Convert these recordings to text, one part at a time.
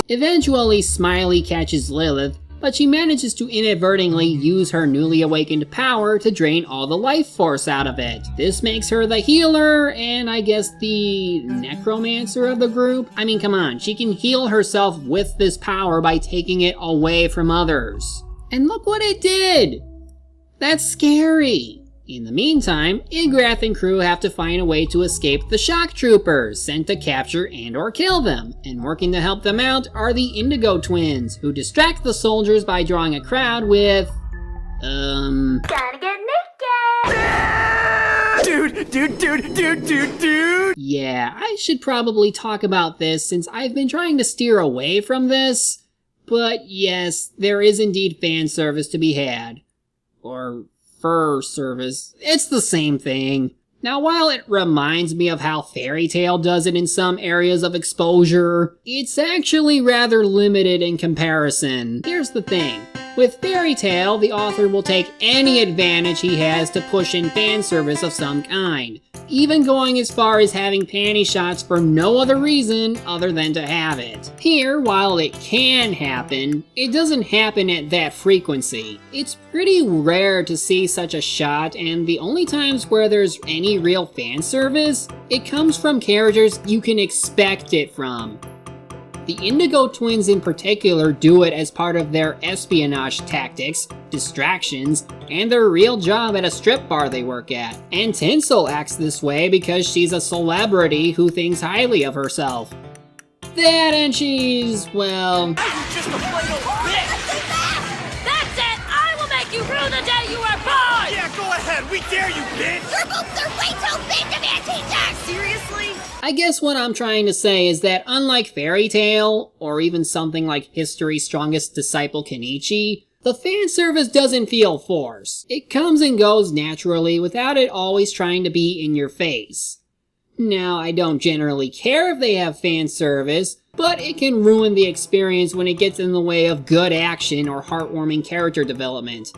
Eventually, Smiley catches Lilith, but she manages to inadvertently use her newly awakened power to drain all the life force out of it. This makes her the healer, and I guess the necromancer of the group? I mean, come on, she can heal herself with this power by taking it away from others. And look what it did! That's scary! In the meantime, Igrath and crew have to find a way to escape the shock troopers sent to capture and or kill them, and working to help them out are the Indigo twins, who distract the soldiers by drawing a crowd with... Gotta get naked! Dude! Yeah, I should probably talk about this since I've been trying to steer away from this, but yes, there is indeed fan service to be had. Or... fur service. It's the same thing. Now, while it reminds me of how Fairy Tail does it in some areas of exposure, it's actually rather limited in comparison. Here's the thing. With Fairy Tail, the author will take any advantage he has to push in fan service of some kind, even going as far as having panty shots for no other reason other than to have it. Here, while it can happen, it doesn't happen at that frequency. It's pretty rare to see such a shot, and the only times where there's any real fan service, it comes from characters you can expect it from. The Indigo twins in particular do it as part of their espionage tactics, distractions, and their real job at a strip bar they work at. And Tinsel acts this way because she's a celebrity who thinks highly of herself. That and she's, well... Just a plain old bitch! That's it! I will make you rue the day you were born! Yeah, go ahead! We dare you, bitch! Your boobs are way too big to be a teacher! Seriously? I guess what I'm trying to say is that unlike Fairy Tail, or even something like History's Strongest Disciple Kenichi, the fan service doesn't feel forced. It comes and goes naturally without it always trying to be in your face. Now, I don't generally care if they have fan service, but it can ruin the experience when it gets in the way of good action or heartwarming character development.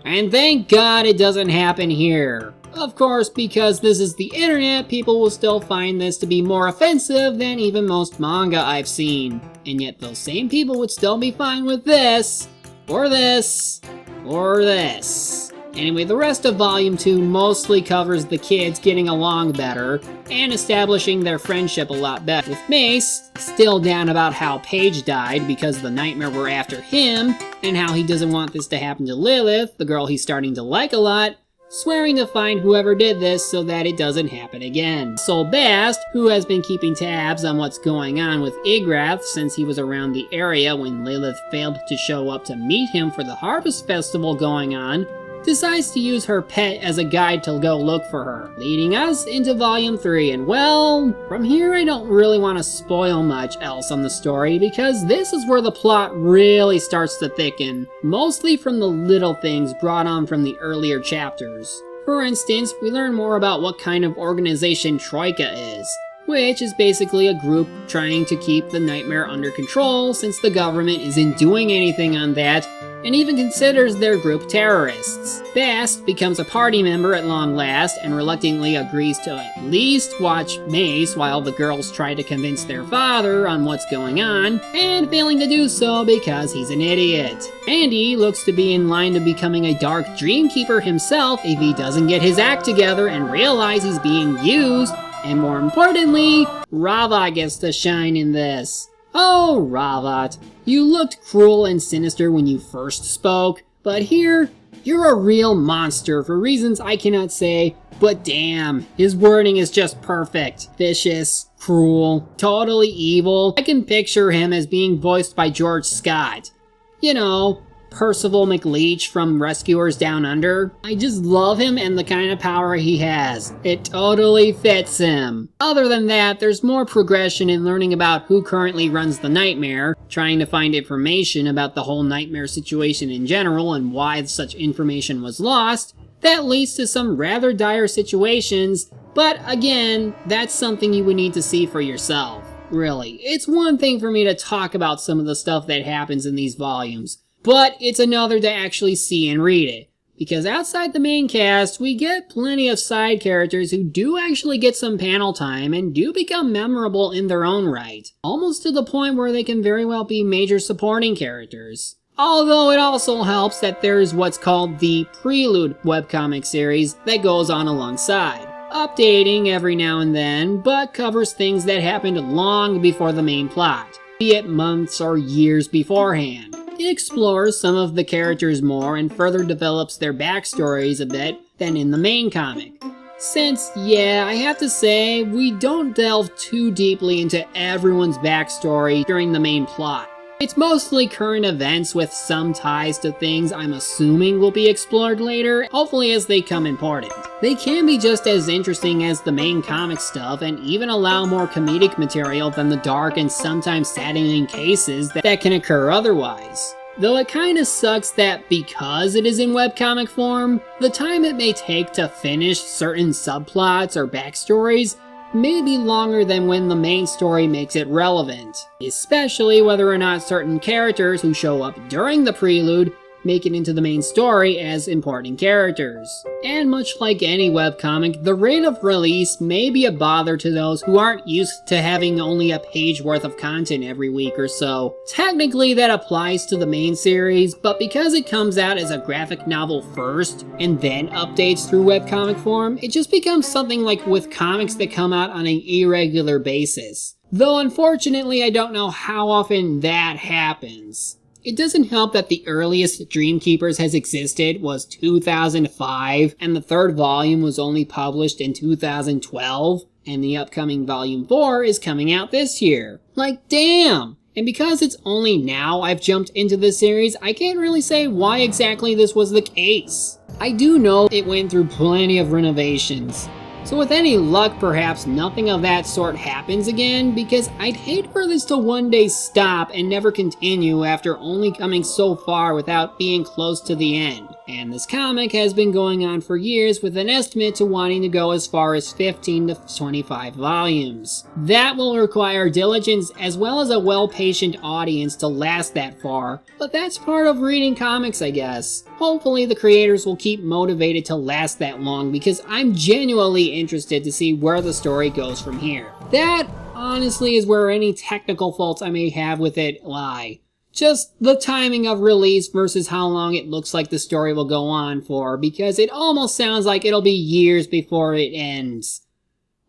And thank God it doesn't happen here. Of course, because this is the internet, people will still find this to be more offensive than even most manga I've seen. And yet those same people would still be fine with this, or this, or this. Anyway, the rest of Volume 2 mostly covers the kids getting along better, and establishing their friendship a lot better, with Mace still down about how Paige died because the nightmare were after him, and how he doesn't want this to happen to Lilith, the girl he's starting to like a lot, swearing to find whoever did this so that it doesn't happen again. So Bast, who has been keeping tabs on what's going on with Igrath since he was around the area when Lilith failed to show up to meet him for the Harvest Festival going on, decides to use her pet as a guide to go look for her, leading us into Volume 3, and well, from here I don't really want to spoil much else on the story because this is where the plot really starts to thicken, mostly from the little things brought on from the earlier chapters. For instance, we learn more about what kind of organization Troika is, which is basically a group trying to keep the nightmare under control since the government isn't doing anything on that, and even considers their group terrorists. Bast becomes a party member at long last, and reluctantly agrees to at least watch Mace while the girls try to convince their father on what's going on, and failing to do so because he's an idiot. Andy looks to be in line to becoming a dark Dreamkeeper himself if he doesn't get his act together and realize he's being used, and more importantly, Ravat gets to shine in this. Oh, Ravat, you looked cruel and sinister when you first spoke, but here, you're a real monster for reasons I cannot say, but damn, his wording is just perfect. Vicious, cruel, totally evil. I can picture him as being voiced by George Scott. You know, Percival McLeach from Rescuers Down Under. I just love him and the kind of power he has. It totally fits him. Other than that, there's more progression in learning about who currently runs the nightmare, trying to find information about the whole nightmare situation in general and why such information was lost. That leads to some rather dire situations, but again, that's something you would need to see for yourself. Really, it's one thing for me to talk about some of the stuff that happens in these volumes, but it's another to actually see and read it. because outside the main cast, we get plenty of side characters who do actually get some panel time and do become memorable in their own right, almost to the point where they can very well be major supporting characters. Although it also helps that there's what's called the Prelude webcomic series that goes on alongside, updating every now and then, but covers things that happened long before the main plot, be it months or years beforehand. It explores some of the characters more and further develops their backstories a bit than in the main comic. Since, yeah, I have to say, we don't delve too deeply into everyone's backstory during the main plot. It's mostly current events with some ties to things I'm assuming will be explored later, hopefully as they come important. They can be just as interesting as the main comic stuff and even allow more comedic material than the dark and sometimes saddening cases that can occur otherwise. Though it kinda sucks that because it is in webcomic form, the time it may take to finish certain subplots or backstories may be longer than when the main story makes it relevant, especially whether or not certain characters who show up during the prelude make it into the main story as important characters. And much like any webcomic, the rate of release may be a bother to those who aren't used to having only a page worth of content every week or so. Technically that applies to the main series, but because it comes out as a graphic novel first and then updates through webcomic form, it just becomes something like with comics that come out on an irregular basis. Though unfortunately I don't know how often that happens. It doesn't help that the earliest Dreamkeepers has existed was 2005, and the third volume was only published in 2012, and the upcoming volume 4 is coming out this year. Like, damn! And because it's only now I've jumped into this series, I can't really say why exactly this was the case. I do know it went through plenty of renovations. So with any luck, perhaps nothing of that sort happens again, because I'd hate for this to one day stop and never continue after only coming so far without being close to the end. And this comic has been going on for years with an estimate to wanting to go as far as 15 to 25 volumes. That will require diligence as well as a well-patient audience to last that far, but that's part of reading comics, I guess. Hopefully the creators will keep motivated to last that long, because I'm genuinely interested to see where the story goes from here. That, honestly, is where any technical faults I may have with it lie. Just the timing of release versus how long it looks like the story will go on for, because it almost sounds like it'll be years before it ends.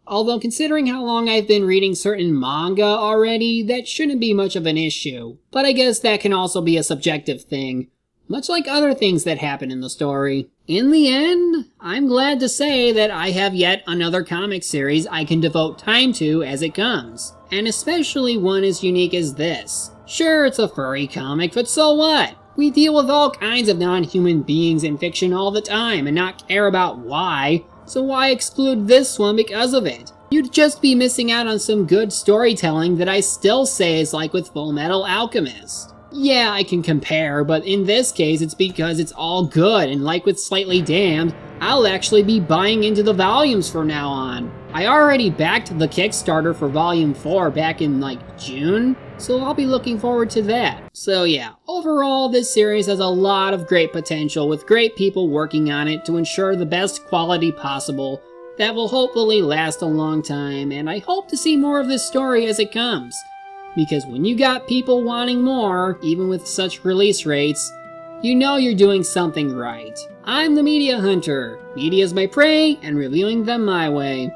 Although considering how long I've been reading certain manga already, that shouldn't be much of an issue. But I guess that can also be a subjective thing, much like other things that happen in the story. In the end, I'm glad to say that I have yet another comic series I can devote time to as it comes, and especially one as unique as this. Sure, it's a furry comic, but so what? We deal with all kinds of non-human beings in fiction all the time and not care about why, so why exclude this one because of it? You'd just be missing out on some good storytelling that I still say is like with Fullmetal Alchemist. Yeah, I can compare, but in this case it's because it's all good, and like with Slightly Damned, I'll actually be buying into the volumes from now on. I already backed the Kickstarter for Volume 4 back in like June, so I'll be looking forward to that. So yeah, overall this series has a lot of great potential with great people working on it to ensure the best quality possible that will hopefully last a long time, and I hope to see more of this story as it comes. Because when you got people wanting more, even with such release rates, you know you're doing something right. I'm the Media Hunter. Media's my prey, and reviewing them my way.